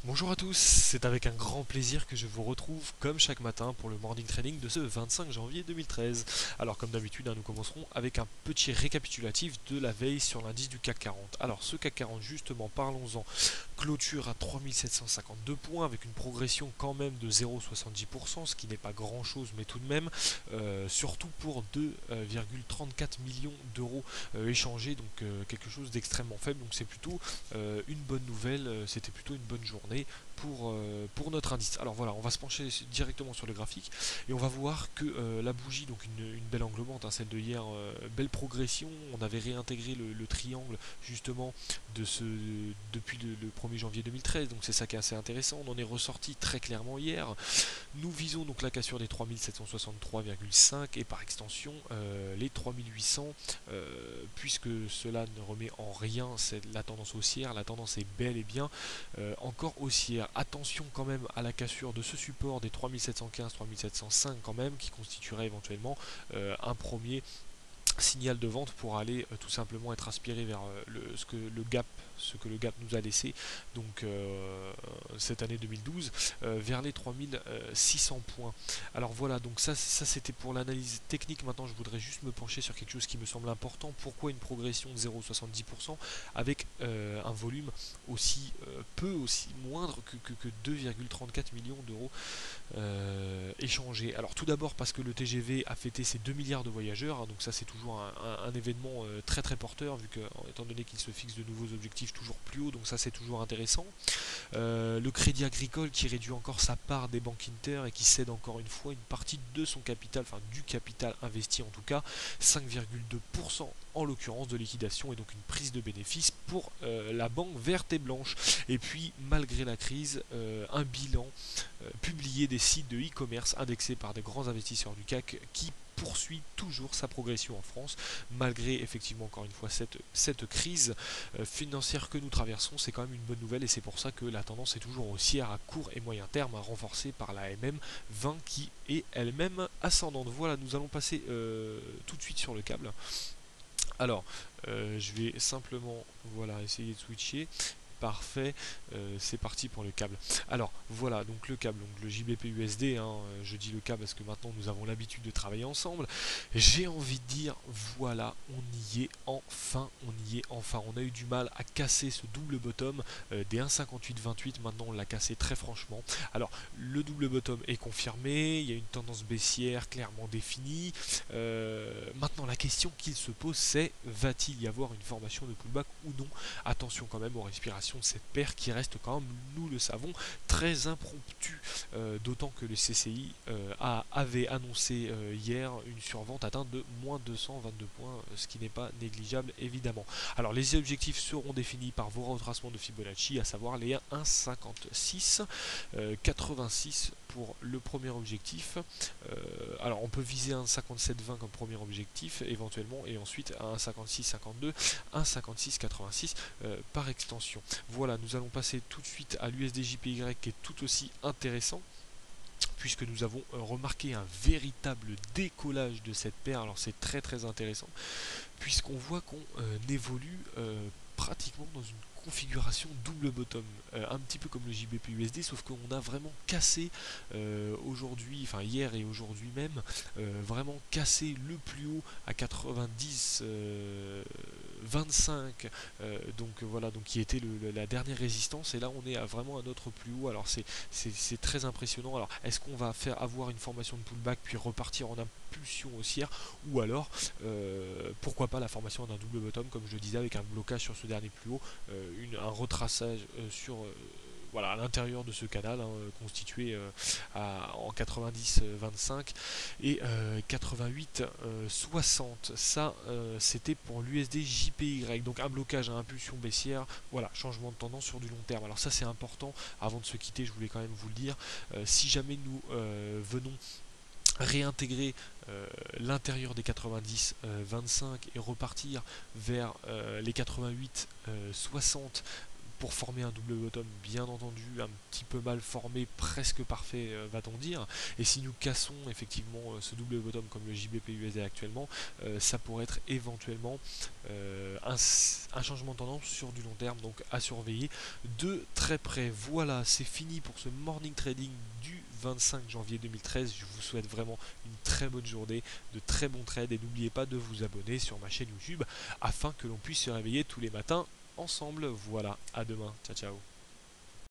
Bonjour à tous, c'est avec un grand plaisir que je vous retrouve comme chaque matin pour le morning trading de ce 25 janvier 2013. Alors comme d'habitude, nous commencerons avec un petit récapitulatif de la veille sur l'indice du CAC 40. Alors ce CAC 40 justement, parlons-en, clôture à 3752 points avec une progression quand même de 0,70%, ce qui n'est pas grand chose mais tout de même, surtout pour 2,34 millions d'euros échangés, donc quelque chose d'extrêmement faible, donc c'est plutôt une bonne nouvelle, c'était plutôt une bonne journée pour notre indice. Alors voilà, on va se pencher directement sur le graphique et on va voir que la bougie, donc une belle englobante, celle de hier, belle progression. On avait réintégré le triangle justement depuis le 1er janvier 2013, donc c'est ça qui est assez intéressant. On en est ressorti très clairement hier. Nous visons donc la cassure des 3763,5 et par extension les 3800, puisque cela ne remet en rien la tendance haussière. La tendance est bel et bien encore haussière. Attention quand même à la cassure de ce support des 3715-3705 quand même, qui constituerait éventuellement un premier signal de vente pour aller tout simplement être aspiré vers ce que le gap nous a laissé, donc cette année 2012, vers les 3600 points. Alors voilà, donc ça c'était pour l'analyse technique. Maintenant je voudrais juste me pencher sur quelque chose qui me semble important. Pourquoi une progression de 0,70% avec un volume aussi moindre que 2,34 millions d'euros échangés? Alors tout d'abord parce que le TGV a fêté ses 2 milliards de voyageurs, donc ça c'est toujours un événement très très porteur, vu que étant donné qu'il se fixe de nouveaux objectifs toujours plus hauts, donc ça c'est toujours intéressant. Le Crédit Agricole qui réduit encore sa part des banques Inter et qui cède encore une fois une partie de son capital, enfin du capital investi en tout cas, 5,2% en l'occurrence de liquidation, et donc une prise de bénéfice pour la banque verte et blanche. Et puis malgré la crise, un bilan publié des sites de e-commerce indexés par des grands investisseurs du CAC qui poursuit toujours sa progression en France, malgré effectivement encore une fois cette crise financière que nous traversons. C'est quand même une bonne nouvelle, et c'est pour ça que la tendance est toujours haussière à court et moyen terme, renforcée par la MM20 qui est elle-même ascendante. Voilà, nous allons passer tout de suite sur le câble. Alors, je vais simplement voilà, essayer de switcher. Parfait, c'est parti pour le câble. Alors voilà, donc le câble, donc le JBP USD, je dis le câble parce que maintenant nous avons l'habitude de travailler ensemble. J'ai envie de dire, voilà, on y est enfin, on a eu du mal à casser ce double bottom des 1,5828, maintenant on l'a cassé très franchement. Alors le double bottom est confirmé, il y a une tendance baissière clairement définie. Maintenant la question qu'il se pose, c'est va-t-il y avoir une formation de pullback ou non? Attention quand même aux respirations de cette paire qui reste quand même, nous le savons, très impromptue, d'autant que le CCI avait annoncé hier une survente atteinte de moins 222 points, ce qui n'est pas négligeable évidemment. Alors les objectifs seront définis par vos retracements de Fibonacci, à savoir les 1,56, 86 pour le premier objectif. Alors on peut viser un 57,20 comme premier objectif éventuellement, et ensuite un 56,52, un 56,86 par extension. Voilà, nous allons passer tout de suite à l'USDJPY qui est tout aussi intéressant, puisque nous avons remarqué un véritable décollage de cette paire. Alors c'est très très intéressant, puisqu'on voit qu'on évolue pratiquement dans une configuration double bottom, un petit peu comme le JBP USD, sauf qu'on a vraiment cassé aujourd'hui, enfin hier et aujourd'hui même, vraiment cassé le plus haut à 90 25, donc voilà, donc qui était la dernière résistance, et là on est à vraiment un autre plus haut. Alors c'est très impressionnant. Alors est-ce qu'on va avoir une formation de pullback puis repartir en impulsion haussière, ou alors pourquoi pas la formation d'un double bottom comme je le disais, avec un blocage sur ce dernier plus haut, un retraçage sur voilà, à l'intérieur de ce canal, constitué en 90-25 et 88-60. Ça, c'était pour l'USD JPY. Donc un blocage à impulsion baissière. Voilà, changement de tendance sur du long terme. Alors ça, c'est important. Avant de se quitter, je voulais quand même vous le dire. Si jamais nous venons réintégrer l'intérieur des 90-25 et repartir vers les 88-60 pour former un double bottom, bien entendu, un petit peu mal formé, presque parfait, va-t-on dire. Et si nous cassons effectivement ce bottom comme le JBP USD actuellement, ça pourrait être éventuellement un changement de tendance sur du long terme, donc à surveiller de très près. Voilà, c'est fini pour ce morning trading du 25 janvier 2013. Je vous souhaite vraiment une très bonne journée, de très bons trades, et n'oubliez pas de vous abonner sur ma chaîne YouTube afin que l'on puisse se réveiller tous les matins ensemble. Voilà, à demain, ciao ciao.